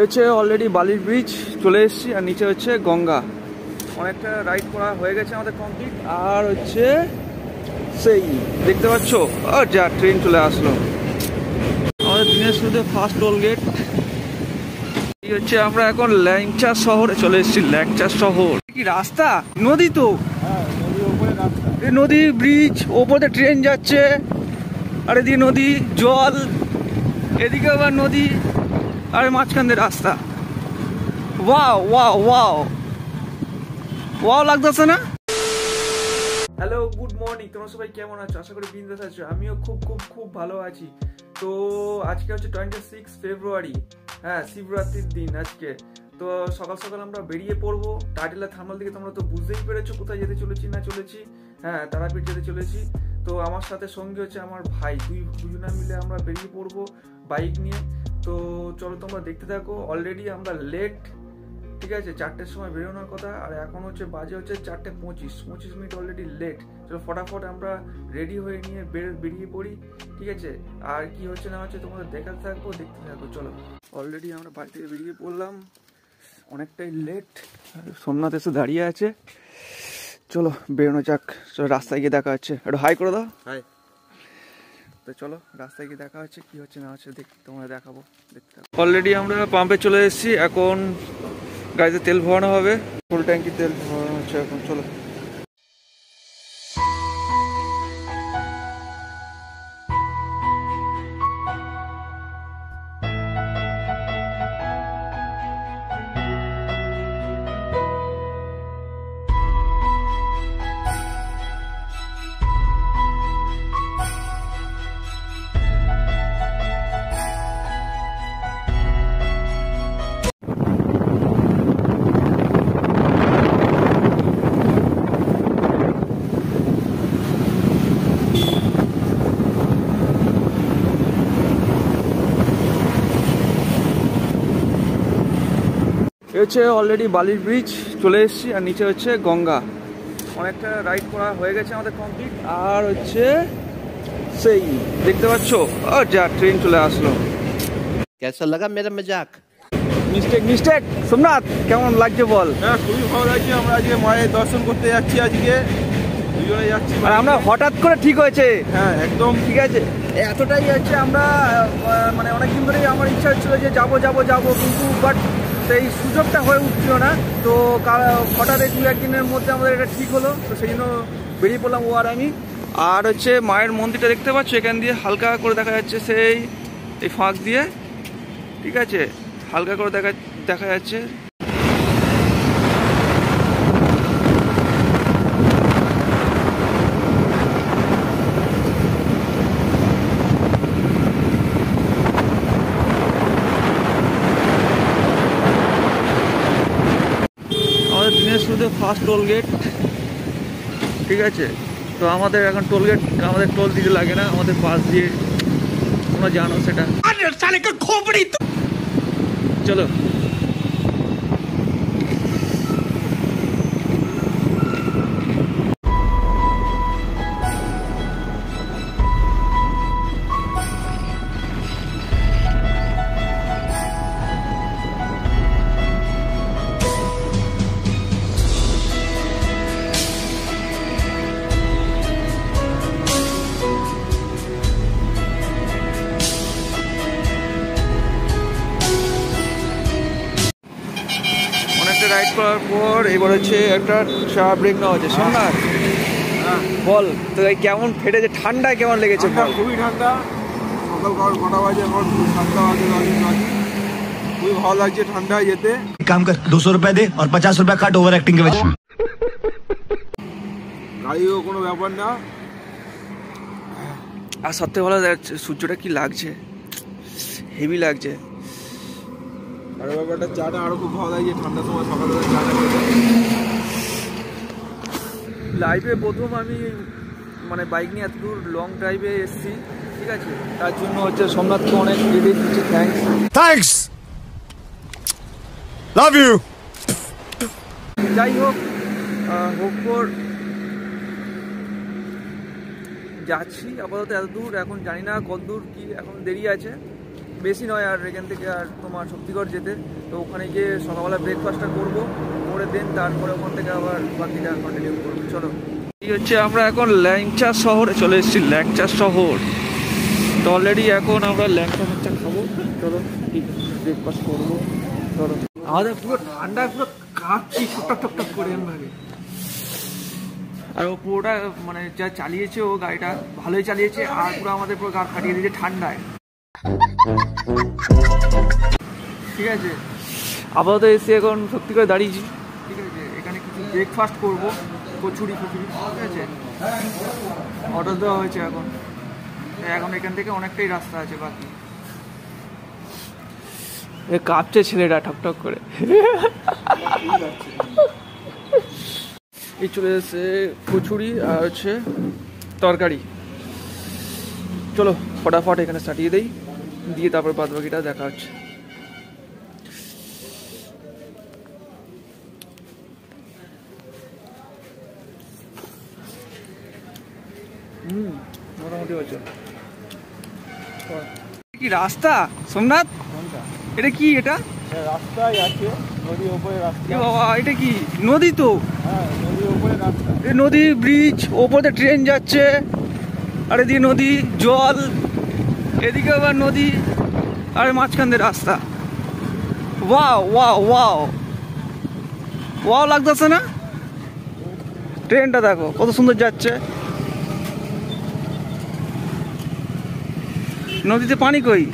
হচ্ছে অলরেডি বালির ব্রিজ চলে এসেছি, আর নিচে হচ্ছে গঙ্গা। অনেকটা রাইড করা হয়ে গেছে আমাদের কমপ্লিট। আর হচ্ছে সেই দেখতে পাচ্ছ যা ট্রেন চলে আসলো আমাদের দিনের শুরুতে ফার্স্ট টোল গেট। এই হচ্ছে আমরা এখন ল্যাংচা শহরে চলে এসেছি। ল্যাংচা শহর কি রাস্তা, নদী তো, নদী ব্রিজ, ওপরে ট্রেন যাচ্ছে, আর এদিকে নদী জল, এদিকে আবার নদী, আর মাঝখান দিয়ে রাস্তা। ওয়াও ওয়াও ওয়াও ওয়াও লাগতেছে না? হ্যালো, গুড মর্নিং, তোমরা সবাই কেমন আছো? আশা করি বিন্দাস আছো। আমিও খুব খুব খুব ভালো আছি। তো আজকে হচ্ছে 26 ফেব্রুয়ারি, হ্যাঁ, শিবরাত্রির দিন আজকে। তো সকাল সকাল আমরা বেরিয়ে পড়বো। টাইটেল আর থাম্বনেল থেকে তোমরা তো বুঝতেই পেরেছো কোথায় যেতে চলেছি না চলেছি। হ্যাঁ, তারাপীঠ যেতে চলেছি। তো আমার সাথে সঙ্গে হচ্ছে আমার ভাই, দুজনে মিলে আমরা বেরিয়ে পড়বো বাইক নিয়ে। তো চলো তোমরা দেখতে থাকো। অলরেডি আমরা লেট, ঠিক আছে, 4টের সময় বেরোনোর কথা, আর এখন হচ্ছে বাজে হচ্ছে 4:25 মিনিট অলরেডি লেট। চলো ফটাফট আমরা রেডি হয়ে নিয়ে বেরিয়ে পড়ি, ঠিক আছে। আর কি হচ্ছে না হচ্ছে তোমাদের দেখাতে থাকবো, দেখতে থাকবো। চলো, অলরেডি আমরা বাড়ি থেকে বেরিয়ে পড়লাম, অনেকটাই লেট। সোমনাথ এসে দাঁড়িয়ে আছে, চলো বেরোনো যাক। চলো রাস্তায় গিয়ে দেখা হচ্ছে, একটু হাই করে দাও। হাই। তো চলো রাস্তায় গিয়ে দেখা হচ্ছে, কি হচ্ছে না হচ্ছে তোমরা দেখাবো, দেখতে থাকো। অলরেডি আমরা পাম্পে চলে এসেছি, এখন গাড়িতে তেল ভরানো হবে, ফুল ট্যাঙ্কি তেল ভরানো হচ্ছে এখন। চলো হচ্ছে অলরেডি বালির ব্রিজ চলে এসেছি, আর নিচে হচ্ছে গঙ্গা। অনেকটা রাইড করা হয়ে গেছে আমাদের কমপ্লিট। আর হচ্ছে সেই দেখতে পাচ্ছ যা ট্রেন চলে আসলো। কেমন লাগা মেরা মজাক? মিস্টেক। সোমনাথ কেমন লাগছে বল? হ্যাঁ, খুবই ভালো লাগছে। আমরা আজকে মায়ের দর্শন করতে যাচ্ছি, আজকে দুজনে যাচ্ছি। আর আমরা হঠাৎ করে ঠিক হয়েছে। হ্যাঁ, একদম ঠিক আছে। এতটাই হচ্ছে আমরা মানে অনেকদিন ধরেই আমার ইচ্ছা হচ্ছিল যে যাবো, কিন্তু বাট সেই সুযোগটা হয়ে উঠছিল না। তো হঠাৎ 2-1 দিনের মধ্যে আমাদের এটা ঠিক হলো, তো সেই জন্য বেরিয়ে পড়লাম ও আর আমি। আর হচ্ছে মায়ের মন্দিরটা দেখতে পাচ্ছ, এখান দিয়ে হালকা করে দেখা যাচ্ছে, সেই এই ফাঁক দিয়ে, ঠিক আছে, হালকা করে দেখা যাচ্ছে। দিনের শুরুতে ফার্স্ট টোল গেট, ঠিক আছে। তো আমাদের এখন টোল গেট, আমাদের টোল দিতে লাগে না, আমাদের পাশ দিয়ে, তোমরা জানো সেটা। চলো রাইড করার পর এবার হচ্ছে একটা চা ব্রেক নেওয়া হচ্ছে। সোমনাথ বল তো কেমন ফেটেছে, ঠান্ডায় কেমন লেগেছে? খুবই ঠান্ডা, সকাল 9টা বাজে, এখন ঠান্ডা বাজে, খুবই ভালো লাগছে ঠান্ডায় যেতে। काम कर 200 रुपए दे और 50 रुपए काट ओवर एक्टिंग के वजह। গাড়িও কোনো ব্যাপার না। আর সত্যি ভালো যাচ্ছে, সূর্যটা কি লাগছে, হেভি লাগছে। আর ব্যাপারটা চাটা আরো খুব ভালো লাগছে ঠান্ডার সময়, সকালবেলা চাটা লাইভে প্রথম আমি মানে বাইক নিয়ে এত দূর লং ড্রাইভে এসেছি, ঠিক আছে। তার জন্য হচ্ছে সোমনাথকে অনেক ক্রেডিট দিচ্ছি, থ্যাঙ্কস, লাভ ইউ। যাই হোক, যাচ্ছি আপাতত এত দূর, এখন জানি না কত দূর কি, এখন দেরি আছে, বেশি নয় আর এখান থেকে আর তোমার শক্তিগড় যেতে। তো ওখানে গিয়ে সকালবেলা ব্রেকফাস্টটা করবো, করে দেন তারপরে ওখান থেকে আবার বাকিটা কন্টিনিউ করবো। চলো, এই হচ্ছে আমরা এখন ল্যাংচা শহরে চলে এসেছি, ল্যাংচা শহর। তো অলরেডি এখন আমরা ল্যাংচা খাবো, চলো ব্রেকফাস্ট করবো। চলো, আমাদের পুরো ঠান্ডায় পুরো কাঁপছি ঠকঠক ঠকঠক করে ভাবে। আর ও পুরোটা মানে যা চালিয়েছে, ও গাড়িটা ভালোই চালিয়েছে, আর পুরো আমাদের পুরো গা ফাটিয়ে দিয়েছে ঠান্ডায়। ঠিক আছে, আপাতত এসে এখন সত্যি করে দাঁড়িয়েছি। ঠিক আছে, এখানে কিছু ব্রেকফাস্ট করবো, কচুরি ঠিক আছে, অর্ডার দেওয়া হয়েছে। এখন এখান থেকে অনেকটাই রাস্তা আছে বাকি। কাঁপছে ছেলেটা ঠকঠক করে। এই চলে এসেছে কচুরি আর হচ্ছে তরকারি। চলো ফটাফট এখানে সাটিয়ে দেই, দিয়ে তারপর বাদ বাকিটা দেখা হচ্ছে। মোটামুটি হচ্ছে। কি রাস্তা সোমনাথ, এটা কি? এটা রাস্তায় আছে, নদীর উপরে রাস্তা। বাবা, এটা কি নদী? তো হ্যাঁ, নদীর উপরে রাস্তা, এই নদী, ব্রিজ, ওপরে ট্রেন যাচ্ছে, আর এদিকে নদী, জল, এদিকে আবার নদী, আর মাঝখান দিয়ে রাস্তা। ওয়াও ওয়াও ওয়াও ওয়াও লাগতেছে না? ট্রেনটা দেখো কত সুন্দর যাচ্ছে, নদীতে পানি কই?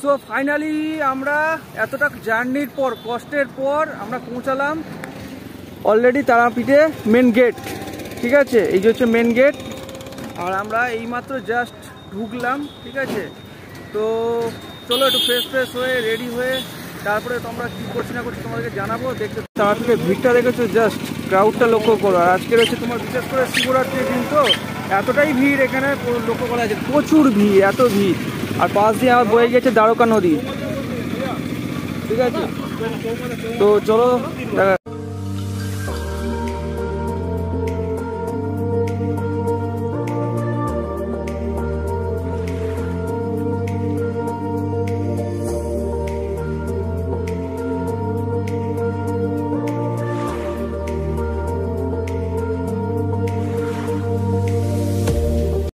সো ফাইনালি আমরা এতটা জার্নির পর, কষ্টের পর আমরা পৌঁছালাম অলরেডি তারাপীঠে মেন গেট। ঠিক আছে, এই যে হচ্ছে মেন গেট, আর আমরা এইমাত্র জাস্ট ঢুকলাম। ঠিক আছে, তো চলো একটু ফ্রেশ হয়ে রেডি হয়ে তারপরে তোমরা কী করছি না করছি তোমাদেরকে জানাবো। দেখতে তারাপীঠে ভিড়টা দেখেছো, জাস্ট ক্রাউডটা লক্ষ্য করো। আর আজকের হচ্ছে তোমার বিশেষ করে শিবরাত্রির দিন, তো এতটাই ভিড় এখানে লক্ষ্য করা যাচ্ছে, প্রচুর ভিড়, এত ভিড়। আর পাশ দিয়ে আমার বয়ে গেছে দ্বারকা নদী। ঠিক আছে, তো চলো দেখা।